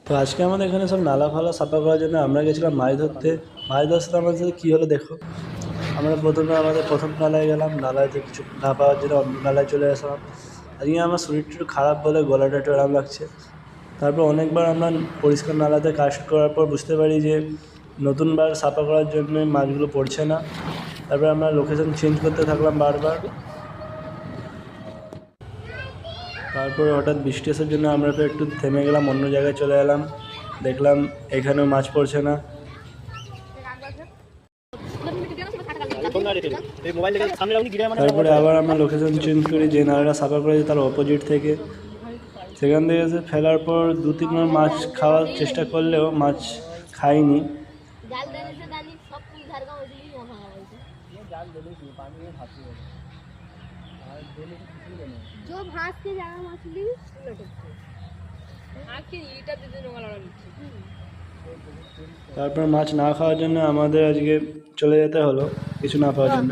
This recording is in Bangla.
তো আজকে আমাদের এখানে সব নালা ফালা সাফা করার জন্য আমরা গেছিলাম মাছ ধরতে। মাছ ধরতে আমাদের সাথে কী হলো দেখো। আমরা প্রথমে আমাদের প্রথম নালায় গেলাম, নালাতে কিছু না পাওয়ার জন্য অন্য নালায় চলে আসলাম। আজকে আমার শরীরটা একটু খারাপ বলে গলাটা একটু আরাম লাগছে। তারপর অনেকবার আমরা পরিষ্কার নালাতে কাজ করার পর বুঝতে পারি যে নতুনবার সাফা করার জন্য মাছগুলো পড়ছে না। তারপর আমরা লোকেশন চেঞ্জ করতে থাকলাম বারবার। তারপরে হঠাৎ বৃষ্টি আসার জন্য আমরা তো একটু থেমে গেলাম, অন্য জায়গায় চলে এলাম। দেখলাম এখানেও মাছ পড়ছে না। তারপরে আবার আমরা লোকেশন চেঞ্জ করি, যে নালাটা সাফা করেছে তার অপোজিট থেকে। সেখান থেকে এসে ফেলার পর 2-3 মাছ খাওয়ার চেষ্টা করলেও মাছ খাইনি। তারপর মাছ না খাওয়ার জন্য আমাদের আজকে চলে যেতে হলো, কিছু না পাওয়ার জন্য।